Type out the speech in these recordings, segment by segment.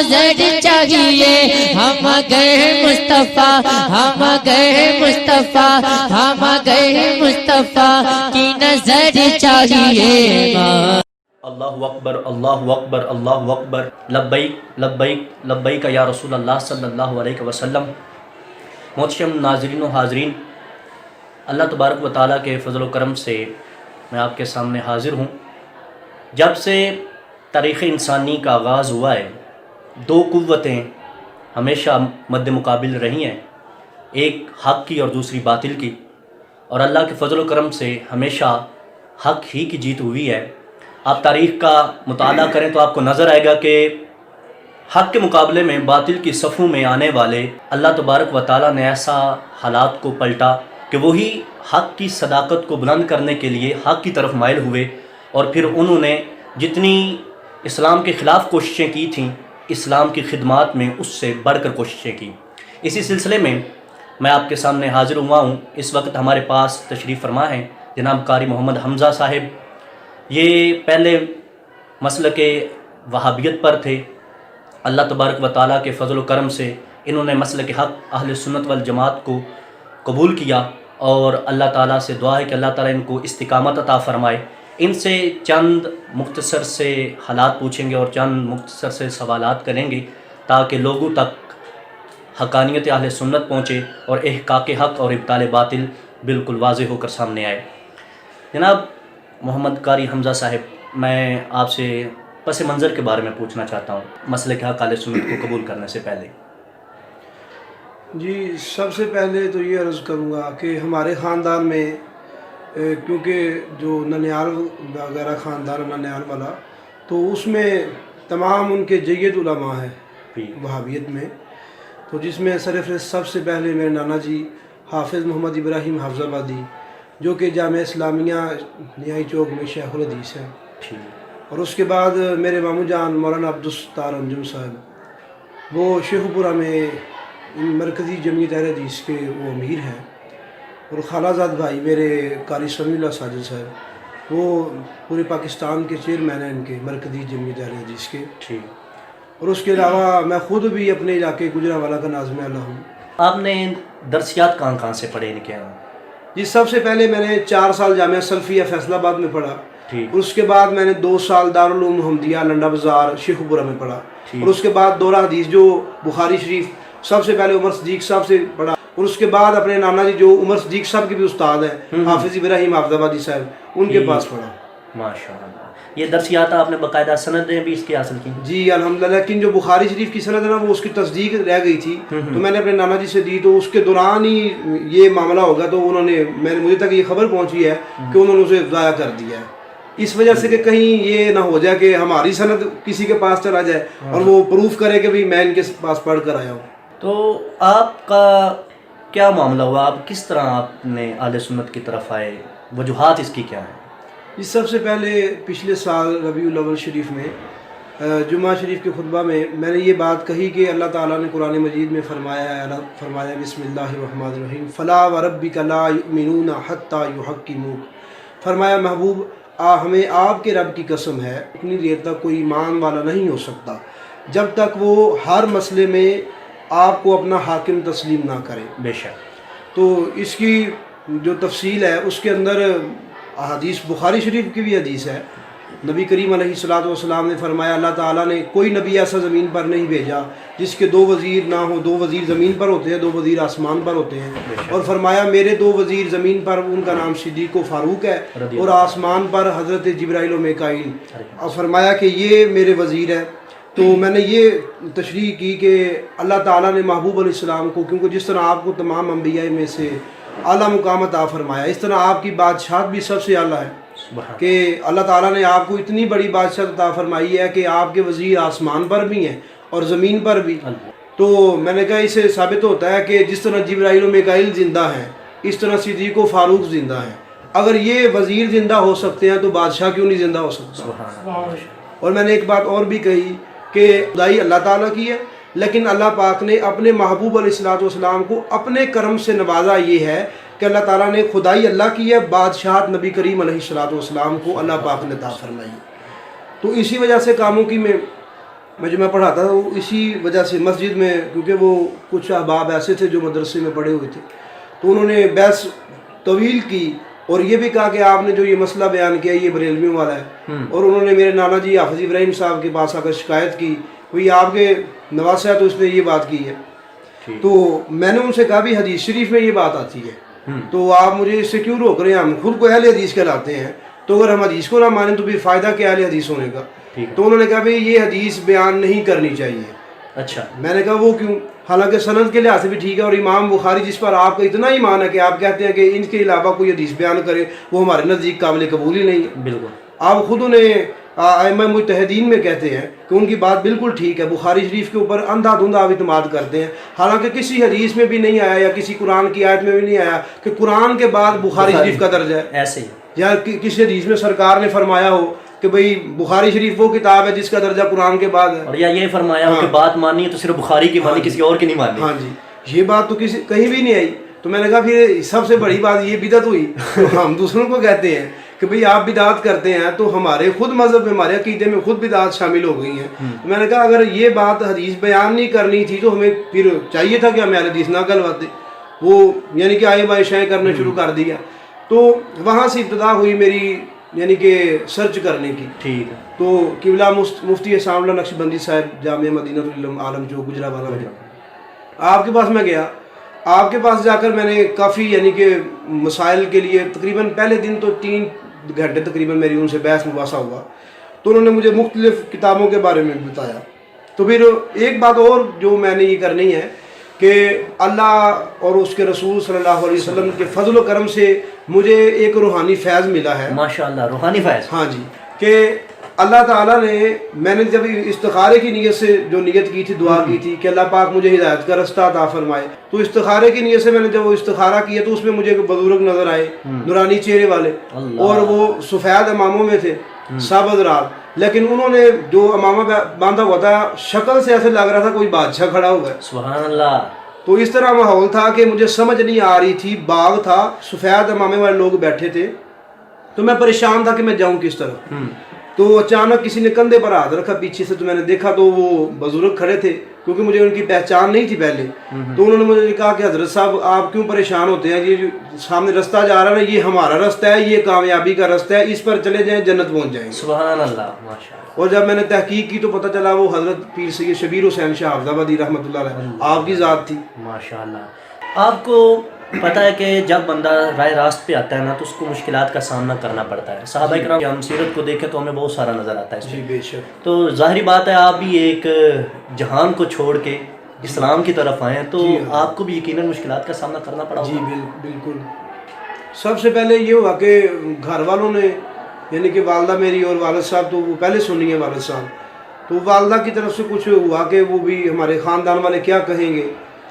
نظر چاہیے، ہم گئے مصطفیٰ، ہم گئے مصطفیٰ، ہم گئے مصطفیٰ کی نظر چاہیے۔ اللہ اکبر اللہ اکبر اللہ اکبر، لبیک لبیک لبیک یا رسول اللہ صلی اللہ علیہ وسلم۔ محترم ناظرین و حاضرین، اللہ تبارک و تعالیٰ کے فضل و کرم سے میں آپ کے سامنے حاضر ہوں۔ جب سے تاریخ انسانی کا آغاز ہوا ہے، دو قوتیں ہمیشہ مد مقابل رہی ہیں، ایک حق کی اور دوسری باطل کی، اور اللہ کے فضل و کرم سے ہمیشہ حق ہی کی جیت ہوئی ہے۔ آپ تاریخ کا مطالعہ کریں تو آپ کو نظر آئے گا کہ حق کے مقابلے میں باطل کی صفوں میں آنے والے اللہ تبارک و تعالیٰ نے ایسا حالات کو پلٹا کہ وہی حق کی صداقت کو بلند کرنے کے لیے حق کی طرف مائل ہوئے، اور پھر انہوں نے جتنی اسلام کے خلاف کوششیں کی تھیں، اسلام کی خدمات میں اس سے بڑھ کر کوششیں کی۔ اسی سلسلے میں میں آپ کے سامنے حاضر ہوا ہوں۔ اس وقت ہمارے پاس تشریف فرما ہیں جناب قاری محمد حمزہ صاحب۔ یہ پہلے مسلک وہابیت پر تھے، اللہ تبارک و تعالیٰ کے فضل و کرم سے انہوں نے مسلک حق اہل سنت والجماعت کو قبول کیا، اور اللہ تعالیٰ سے دعا ہے کہ اللہ تعالیٰ ان کو استقامت عطا فرمائے۔ ان سے چند مختصر سے حالات پوچھیں گے اور چند مختصر سے سوالات کریں گے تاکہ لوگوں تک حقانیت اہل سنت پہنچے اور احقاق حق اور ابطال باطل بالکل واضح ہو کر سامنے آئے۔ جناب محمد قاری حمزہ صاحب، میں آپ سے پس منظر کے بارے میں پوچھنا چاہتا ہوں مسلک حق اہل سنت کو قبول کرنے سے پہلے۔ جی، سب سے پہلے تو یہ عرض کروں گا کہ ہمارے خاندان میں کیونکہ جو ننیال وغیرہ خاندان ننیال والا، تو اس میں تمام ان کے جید علماء ہیں وہابیت میں، تو جس میں سرفہرست سب سے پہلے میرے نانا جی حافظ محمد ابراہیم حافظ آبادی، جو کہ جامعہ اسلامیہ نیائی چوک میں شیخ الحدیث ہیں، اور اس کے بعد میرے ماموں جان مولانا عبدالستار انجم صاحب، وہ شیخ پورہ میں مرکزی جمعیت اہل حدیث کے وہ امیر ہیں، اور خالہ زاد بھائی میرے قاری سمیع اللہ ساجد صاحب، وہ پورے پاکستان کے چیئرمین ہیں ان کے مرکزی جمعیت اہل حدیث کے۔ اور اس کے علاوہ میں خود بھی اپنے علاقے گجرانوالہ کا ناظم اعلیٰ ہوں۔ آپ نے درسیات کہاں سے پڑھے ان کے یہاں؟ جی، سب سے پہلے میں نے 4 سال جامعہ سلفیہ فیصل آباد میں پڑھا، اور اس کے بعد میں نے 2 سال دارالعلوم محمدیہ لنڈا بازار شیخ پورہ میں پڑھا، اور اس کے بعد دورہ حدیث جو بخاری شریف سب سے پہلے عمر صدیق صاحب سے پڑھا، اور اس کے بعد اپنے نانا جی جو عمر صدیق صاحب کے بھی استاد ہیں حافظ ابراہیم حافظ آبادی صاحب، ان کے پاس پڑھا۔ ماشاءاللہ، یہ درسیات آپ نے باقاعدہ سندیں بھی اس کی حاصل کی؟ جی الحمدللہ، لیکن جو بخاری شریف کی سند ہے نا، وہ اس کی تصدیق رہ گئی تھی، تو میں نے اپنے نانا جی سے دی، تو اس کے دوران ہی یہ معاملہ ہوگا، تو انہوں نے مجھے تک یہ خبر پہنچی ہے کہ انہوں نے اسے ضائع کر دیا ہے، اس وجہ سے کہ کہیں یہ نہ ہو جائے کہ ہماری سند کسی کے پاس چلا جائے اور وہ پروف کرے کہ بھی میں ان کے پاس پڑھ کر آیا ہوں۔ تو آپ کا کیا معاملہ ہوا؟ آپ کس طرح آپ نے اہل سنت کی طرف آئے؟ وجوہات اس کی کیا ہیں؟ اس سب سے پہلے پچھلے سال ربیع الاول شریف میں جمعہ شریف کے خطبہ میں نے یہ بات کہی کہ اللہ تعالیٰ نے قرآن مجید میں فرمایا بسم اللہ الرحمن الرحیم فلا وربک لا یؤمنون حتی یحکموک، فرمایا محبوب ہمیں آپ کے رب کی قسم ہے، اتنی دیر تک کوئی ایمان والا نہیں ہو سکتا جب تک وہ ہر مسئلے میں آپ کو اپنا حاکم تسلیم نہ کرے۔ بے شک۔ تو اس کی جو تفصیل ہے اس کے اندر حدیث بخاری شریف کی بھی حدیث ہے، نبی کریم علیہ الصلوۃ والسلام نے فرمایا اللہ تعالیٰ نے کوئی نبی ایسا زمین پر نہیں بھیجا جس کے 2 وزیر نہ ہوں، 2 وزیر زمین پر ہوتے ہیں، 2 وزیر آسمان پر ہوتے ہیں، اور فرمایا میرے 2 وزیر زمین پر ان کا نام صدیق و فاروق ہے، اور آسمان پر حضرت جبرائیل و میکائیل، اور فرمایا کہ یہ میرے وزیر ہے۔ تو میں نے یہ تشریح کی کہ اللہ تعالیٰ نے محبوب علیہ السلام کو، کیونکہ جس طرح آپ کو تمام انبیاء میں سے اعلیٰ مقام عطا فرمایا، اس طرح آپ کی بادشاہت بھی سب سے اعلیٰ ہے کہ اللہ تعالیٰ نے آپ کو اتنی بڑی بادشاہت عطا فرمائی ہے کہ آپ کے وزیر آسمان پر بھی ہیں اور زمین پر بھی۔ تو میں نے کہا اس سے ثابت ہوتا ہے کہ جس طرح جبرائیل و میکائیل زندہ ہیں، اس طرح صدیق و فاروق زندہ ہیں۔ اگر یہ وزیر زندہ ہو سکتے ہیں تو بادشاہ کیوں نہیں زندہ ہو سکتا؟ اور میں نے ایک بات اور بھی کہی کہ خدائی اللہ تعالیٰ کی ہے، لیکن اللہ پاک نے اپنے محبوب علیہ السلام کو اپنے کرم سے نوازا، یہ ہے کہ اللہ تعالیٰ نے خدائی اللہ کی ہے، بادشاہت نبی کریم علیہ السلام کو اللہ پاک نے عطا فرمائی۔ تو اسی وجہ سے کاموں کی میں میں پڑھاتا تھا وہ اسی وجہ سے مسجد میں، کیونکہ وہ کچھ احباب ایسے تھے جو مدرسے میں پڑھے ہوئے تھے، تو انہوں نے بحث طویل کی اور یہ بھی کہا کہ آپ نے جو یہ مسئلہ بیان کیا یہ بریلویوں والا ہے، اور انہوں نے میرے نانا جی حافظ ابراہیم صاحب کے پاس آ کر شکایت کی، بھئی آپ کے نواسہ ہے تو اس نے یہ بات کی ہے. تو میں نے ان سے کہا بھی حدیث شریف میں یہ بات آتی ہے، تو آپ مجھے اس سے کیوں روک رہے ہیں؟ ہم خود کو اہل حدیث کہلاتے ہیں، تو اگر ہم حدیث کو نہ مانیں تو پھر فائدہ کیا اہل حدیث ہونے کا؟ تو انہوں نے کہا بھئی یہ حدیث بیان نہیں کرنی چاہیے. اچھا. میں نے کہا وہ کیوں؟ حالانکہ سند کے لحاظ سے بھی ٹھیک ہے، اور امام بخاری جس پر آپ کا اتنا ایمان ہے کہ آپ کہتے ہیں کہ ان کے علاوہ کوئی حدیث بیان کرے، وہ ہمارے نزدیک قابل قبول ہی نہیں ہے. بالکل. آپ خود انہیں ائمہ مجتہدین میں کہتے ہیں کہ ان کی بات بالکل ٹھیک ہے، بخاری شریف کے اوپر اندھا دھندھا آپ اعتماد کرتے ہیں، حالانکہ کسی حدیث میں بھی نہیں آیا یا کسی قرآن کی آیت میں بھی نہیں آیا کہ قرآن کے بعد بخاری شریف کا درجہ ہے. ایسے ہی. یا کسی حدیث میں سرکار نے فرمایا ہو کہ بھئی بخاری شریف وہ کتاب ہے جس کا درجہ قرآن کے بعد ہے، اور یا یہ فرمایا ہو کہ بات ماننی ہے تو صرف بخاری کی مانی، کسی اور کی نہیں ماننی. ہاں جی، یہ بات تو کہیں بھی نہیں آئی. تو میں نے کہا پھر سب سے بڑی بات یہ بدعت ہوئی. ہم دوسروں کو کہتے ہیں کہ بھئی آپ بدعت کرتے ہیں، تو ہمارے خود مذہب میں، ہمارے عقیدے میں خود بدعت شامل ہو گئی ہیں. میں نے کہا اگر یہ بات حدیث بیان نہیں کرنی تھی تو ہمیں پھر چاہیے تھا کہ ہمیں اہل حدیث نہ کہلواتے. وہ یعنی کہ آئے بائے شائیں کرنے شروع کر دیا. تو وہاں سے ابتدا ہوئی میری یعنی کہ سرچ کرنے کی. ٹھیک ہے. تو قبلہ مفتی احسان اللہ نقشبندی صاحب جامعہ مدینہ العلم عالم جو گجرانوالہ میں، آپ کے پاس میں گیا. آپ کے پاس جا کر میں نے کافی یعنی کہ مسائل کے لیے تقریباً پہلے دن تو 3 گھنٹے تقریباً میری ان سے بحث مباحثہ ہوا. تو انہوں نے مجھے مختلف کتابوں کے بارے میں بتایا. تو پھر ایک بات اور جو میں نے یہ کرنی ہے کہ اللہ اور اس کے رسول صلی اللہ علیہ وسلم کے فضل و کرم سے مجھے ایک روحانی فیض ملا ہے. ماشاءاللہ، روحانی فیض. ہاں جی، کہ اللہ تعالیٰ نے، میں نے جب استخارے کی نیت سے جو نیت کی تھی، دعا کی تھی کہ اللہ پاک مجھے ہدایت کا رستہ عطا فرمائے، تو استخارے کی نیت سے میں نے جب وہ استخارہ کیا تو اس میں مجھے بزرگ نظر آئے، نورانی چہرے والے، اور وہ سفید اماموں میں تھے، سابز رات، لیکن انہوں نے جو امامہ باندھا ہوا تھا شکل سے ایسے لگ رہا تھا کوئی بادشاہ کھڑا ہوا ہے. سبحان اللہ. تو اس طرح ماحول تھا کہ مجھے سمجھ نہیں آ رہی تھی. باغ تھا، سفید امامے والے لوگ بیٹھے تھے، تو میں پریشان تھا کہ میں جاؤں کس طرح. تو اچانک کسی نے کندھے پر ہاتھ رکھا پیچھے سے، تو میں نے دیکھا تو وہ بزرگ کھڑے تھے، کیونکہ مجھے ان کی پہچان نہیں تھی پہلے. تو انہوں نے مجھے کہا کہ حضرت صاحب آپ کیوں پریشان ہوتے ہیں؟ یہ جو سامنے رستہ جا رہا ہے نا، یہ ہمارا رستہ ہے، یہ کامیابی کا رستہ ہے، اس پر چلے جائیں جنت پہنچ جائیں گے. سبحان اللہ، ماشاءاللہ. اور جب میں نے تحقیق کی تو پتہ چلا وہ حضرت پیر سید شبیر حسین شاہ حافظ آبادی رحمۃ اللہ علیہ آپ کی ذات تھی. ماشاءاللہ. آپ کو پتہ ہے کہ جب بندہ راہ راست پہ آتا ہے نا تو اس کو مشکلات کا سامنا کرنا پڑتا ہے. صحابہ کرام کی ہم سیرت کو دیکھیں تو ہمیں بہت سارا نظر آتا ہے. جی بے شک. تو ظاہری بات ہے آپ بھی ایک جہان کو چھوڑ کے اسلام کی طرف آئے ہیں، تو آپ کو بھی یقیناً مشکلات کا سامنا کرنا پڑا ہوگا. جی بالکل. سب سے پہلے یہ ہوا کہ گھر والوں نے، یعنی کہ والدہ میری اور والد صاحب، تو وہ پہلے سنی ہے والد صاحب، تو والدہ کی طرف سے کچھ ہوا کہ وہ بھی ہمارے خاندان والے کیا کہیں گے،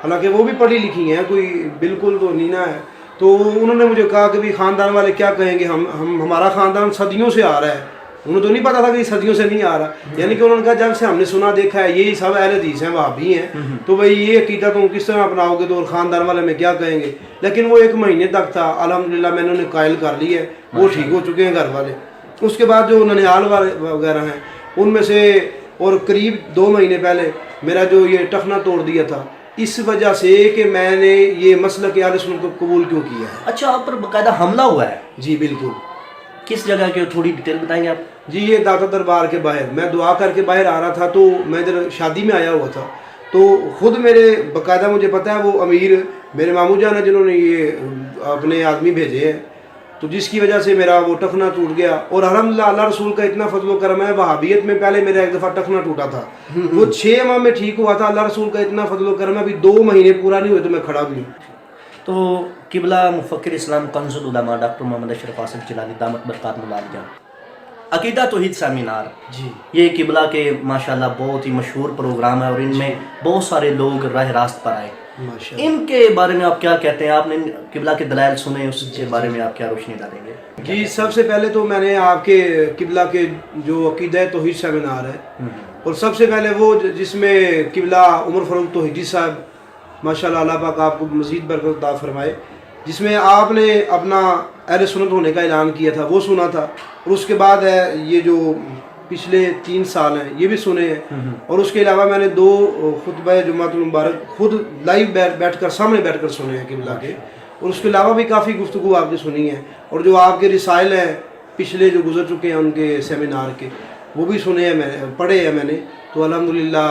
حالانکہ وہ بھی پڑھی لکھی ہیں، کوئی بالکل تو نہیں نہ ہے. تو انہوں نے مجھے کہا کہ بھی خاندان والے کیا کہیں گے، ہمارا خاندان صدیوں سے آ رہا ہے. انہیں تو نہیں پتا تھا کہ یہ صدیوں سے نہیں آ رہا، یعنی کہ انہوں نے کہا جب سے ہم نے سنا دیکھا ہے یہی سب اہل حدیث ہیں، وہابی ہیں، تو بھائی یہ عقیدہ تم کس طرح اپناؤ گے، تو اور خاندان والے میں کیا کہیں گے. لیکن وہ 1 مہینے تک تھا، الحمدللہ میں نے انہیں قائل کر لی ہے، وہ ٹھیک ہو چکے ہیں گھر والے. اس کے بعد جو ننیال والے وغیرہ ہیں ان میں سے، اور قریب 2 مہینے پہلے میرا جو یہ ٹخنا توڑ دیا تھا، اس وجہ سے کہ میں نے یہ مسلک اہل سنت کو قبول کیوں کیا ہے. اچھا، آپ پر باقاعدہ حملہ ہوا ہے؟ جی بالکل. کس جگہ کے تھوڑی ڈیٹیل بتائیں گے آپ؟ جی یہ داتا دربار کے باہر، میں دعا کر کے باہر آ رہا تھا، تو میں ادھر شادی میں آیا ہوا تھا، تو خود میرے باقاعدہ مجھے پتہ ہے وہ امیر میرے ماموں جان ہیں جنہوں نے یہ اپنے آدمی بھیجے ہیں، تو جس کی وجہ سے میرا وہ ٹخنا ٹوٹ گیا. اور الحمدللہ اللہ رسول کا اتنا فضل و کرم ہے، وہابیت میں پہلے میرا 1 دفعہ ٹخنا ٹوٹا تھا، وہ 6 ماہ میں ٹھیک ہوا تھا. اللہ رسول کا اتنا فضل و کرم ہے، ابھی 2 مہینے پورا نہیں ہوئے تو میں کھڑا بھی ہوں. تو قبلہ مفکر اسلام کنز العلماء ڈاکٹر محمد اشرف آصف جیلانی دامت برکاتہ العالیہ، عقیدہ توحید سیمینار، جی یہ قبلہ کے ماشاءاللہ بہت ہی مشہور پروگرام ہے، اور ان میں بہت سارے لوگ راہ راست پر آئے. ان کے بارے میں آپ کیا کہتے ہیں؟ آپ نے قبلہ کے دلائل سنے، اس کے بارے میں آپ کیا روشنی ڈالیں گے؟ جی سب سے پہلے تو میں نے آپ کے قبلہ کے جو عقیدہ توحید سیمینار ہے، اور سب سے پہلے وہ جس میں قبلہ عمر فاروق توحیدی صاحب ماشاءاللہ اللہ پاک آپ کو مزید برکت عطا فرمائے، جس میں آپ نے اپنا اہل سنت ہونے کا اعلان کیا تھا، وہ سنا تھا. اور اس کے بعد ہے یہ جو پچھلے 3 سال ہیں یہ بھی سنے ہیں، اور اس کے علاوہ میں نے 2 خطبہ جمعۃ المبارک خود لائیو بیٹھ کر سامنے بیٹھ کر سنے ہیں قبلہ کے، اور اس کے علاوہ بھی کافی گفتگو آپ نے سنی ہے، اور جو آپ کے رسائل ہیں پچھلے جو گزر چکے ہیں ان کے سیمینار کے وہ بھی سنے ہیں، میں پڑھے ہیں میں نے، تو الحمدللہ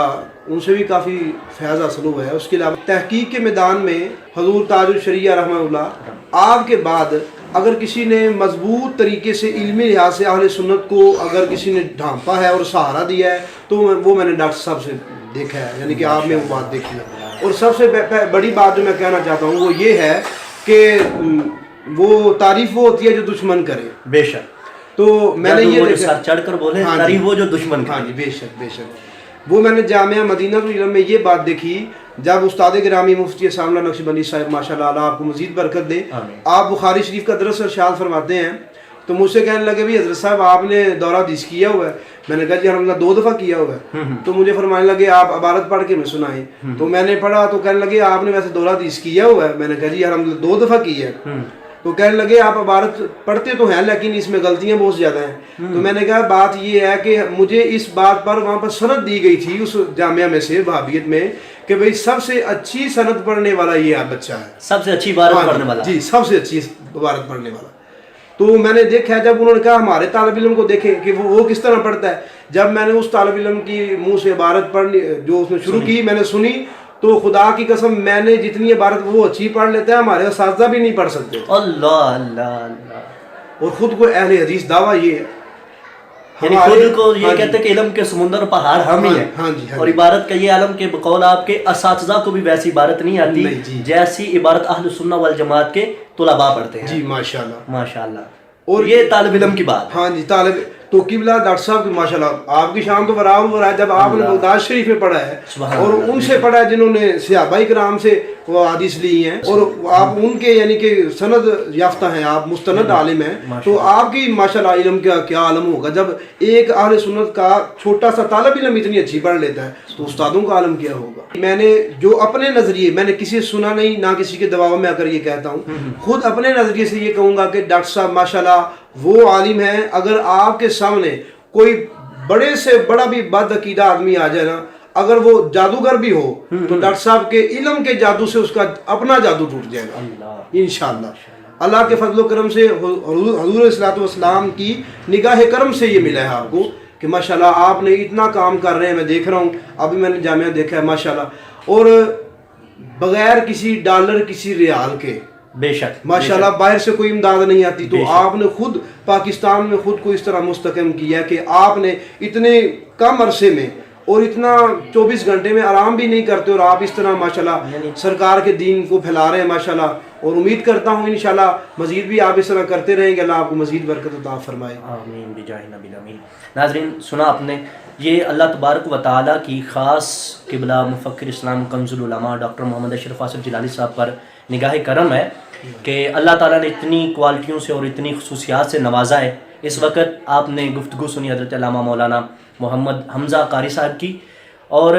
ان سے بھی کافی فیض حاصل ہوا ہے۔ اس کے علاوہ تحقیق کے میدان میں حضور تاج الشریعہ رحمہ اللہ آپ کے بعد اگر کسی نے مضبوط طریقے سے علمی لحاظ سے اہل سنت کو اگر کسی نے ڈھانپا ہے اور سہارا دیا ہے تو وہ میں نے ڈاکٹر صاحب سے دیکھا ہے، یعنی کہ آپ نے وہ بات دیکھی ہے۔ اور سب سے بڑی بات جو میں کہنا چاہتا ہوں وہ یہ ہے کہ وہ تعریف وہ ہوتی ہے جو دشمن کرے، بے شک، تو میں نے یہ سر چڑھ کر بولے تعریف وہ جو دشمن ہاں جی، بے شک بے شک، وہ میں نے جامعہ مدینہ العلم میں یہ بات دیکھی جب استاد گرامی مفتی سامنا نقشبندی صاحب ماشاءاللہ اللہ آپ کو مزید برکت دے، آپ بخاری شریف کا درس ارشاد فرماتے ہیں، تو مجھ سے کہنے لگے بھی حضرت صاحب آپ نے دورہ حدیث کیا ہوا ہے؟ میں نے کہا جی الحمدللہ 2 دفعہ کیا ہوا ہے، تو مجھے فرمانے لگے آپ عبارت پڑھ کے میں سنائیں، تو میں نے پڑھا تو کہنے لگے آپ نے ویسے دورہ حدیث کیا ہوا ہے؟ میں نے کہا جی الحمدللہ 2 دفعہ کی ہے، تو کہنے لگے آپ عبارت پڑھتے تو ہیں لیکن اس میں غلطیاں بہت زیادہ ہیں، تو میں نے کہا بات یہ ہے کہ مجھے اس بات پر وہاں پر سند دی گئی تھی اس جامعہ میں سے وہابیت میں کہ بھئی سب سے اچھی سند پڑھنے والا یہ بچہ ہے، سب سے اچھی عبارت پڑھنے والا، جی سب سے اچھی عبارت پڑھنے والا۔ تو میں نے دیکھا جب انہوں نے کہا ہمارے طالب علم کو دیکھیں کہ وہ کس طرح پڑھتا ہے، جب میں نے اس طالب علم کی منہ سے عبارت پڑھنی جو اس نے شروع کی میں نے سنی، تو خدا کی قسم میں نے جتنی عبارت وہ اچھی پڑھ لیتا ہے ہمارے اساتذہ بھی نہیں پڑھ سکتے، اللہ اللہ اللہ، اور خود کو اہل حدیث دعویٰ یہ ہے، یعنی خود کو یہ کہتے ہیں کہ علم کے سمندر پہاڑ ہم ہی ہیں، اور عبارت کا یہ عالم کے بقول آپ کے اساتذہ کو بھی ویسی عبارت نہیں آتی جیسی عبارت اہل سنہ والجماعت کے طلباء پڑھتے ہیں، جی ماشاءاللہ ماشاءاللہ، اور یہ طالب علم کی بات، ہاں جی طالب تو قبلہ ڈاکٹر صاحب کی ماشاءاللہ آپ کی شان تو برابر ہے، جب آپ نے بغداد شریف میں پڑھا ہے اور ان سے پڑھا ہے جنہوں نے صحابہ کرام سے وہ حدیث لی ہیں اور آپ ان کے یعنی کہ سند یافتہ ہیں، آپ مستند عالم ہیں، تو آپ کی ماشاءاللہ علم کا کیا عالم ہوگا جب ایک اہل سنت کا چھوٹا سا طالب علم اتنی اچھی پڑھ لیتا ہے تو استادوں کا عالم کیا ہوگا۔ میں نے جو اپنے نظریے میں نے کسی سے سنا نہیں نہ کسی کے دباؤ میں آ کر یہ کہتا ہوں، خود اپنے نظریے سے یہ کہوں گا کہ ڈاکٹر صاحب ماشاءاللہ وہ عالم ہیں، اگر آپ کے سامنے کوئی بڑے سے بڑا بھی بد عقیدہ آدمی آ جائے نا، اگر وہ جادوگر بھی ہو تو ڈاکٹر صاحب کے علم کے جادو سے اس کا اپنا جادو ٹوٹ جائے گا انشاءاللہ۔ اللہ کے فضل و کرم سے حضور علیہ الصلوۃ والسلام کی نگاہ کرم سے یہ ملا ہے آپ کو کہ ماشاءاللہ آپ نے اتنا کام کر رہے ہیں، میں دیکھ رہا ہوں ابھی میں نے جامعہ دیکھا ہے ماشاءاللہ، اور بغیر کسی ڈالر کسی ریال کے بے شک ماشاءاللہ باہر سے کوئی امداد نہیں آتی، تو آپ نے خود پاکستان میں خود کو اس طرح مستحکم کیا کہ آپ نے اتنے کم عرصے میں اور اتنا 24 گھنٹے میں آرام بھی نہیں کرتے اور آپ اس طرح ماشاءاللہ سرکار کے دین کو پھیلا رہے ہیں ماشاءاللہ، اور امید کرتا ہوں انشاءاللہ مزید بھی آپ اس طرح کرتے رہیں گے، اللہ آپ کو مزید برکت عطا فرمائے، آمین بجاہ نبی الامین۔ ناظرین سنا آپ نے، یہ اللہ تبارک و تعالیٰ کی خاص قبلہ مفکر اسلام کنز العلماء ڈاکٹر محمد اشرف آصف جلالی صاحب پر نگاہ کرم ہے کہ اللہ تعالیٰ نے اتنی کوالٹیوں سے اور اتنی خصوصیات سے نوازا ہے۔ اس وقت آپ نے گفتگو سنی حضرت علامہ مولانا محمد حمزہ قاری صاحب کی، اور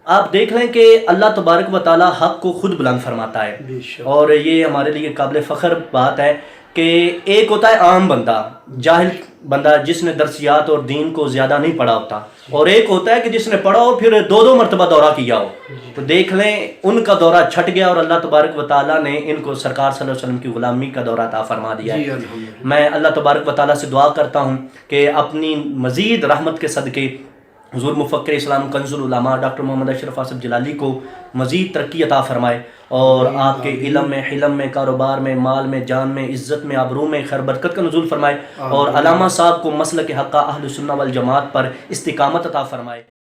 آپ دیکھ لیں کہ اللہ تبارک و تعالیٰ حق کو خود بلند فرماتا ہے، اور یہ ہمارے لیے قابل فخر بات ہے کہ ایک ہوتا ہے عام بندہ، جاہل بندہ جس نے درسیات اور دین کو زیادہ نہیں پڑھا ہوتا، اور ایک ہوتا ہے کہ جس نے پڑھا ہو پھر 2 مرتبہ دورہ کیا ہو، تو دیکھ لیں ان کا دورہ چھٹ گیا اور اللہ تبارک و تعالیٰ نے ان کو سرکار صلی اللہ علیہ وسلم کی غلامی کا دورہ عطا فرما دیا ہے۔ میں اللہ تبارک و تعالیٰ سے دعا کرتا ہوں کہ اپنی مزید رحمت کے صدقے حضور مفکر اسلام کنز العلماء ڈاکٹر محمد اشرف آصف جلالی کو مزید ترقی عطا فرمائے، اور آپ کے علم میں، حلم میں، کاروبار میں، مال میں، جان میں، عزت میں، آبرو میں خیر برکت کا نزول فرمائے، اور علامہ صاحب کو مسلک حقہ اہل سنہ والجماعت پر استقامت عطا فرمائے۔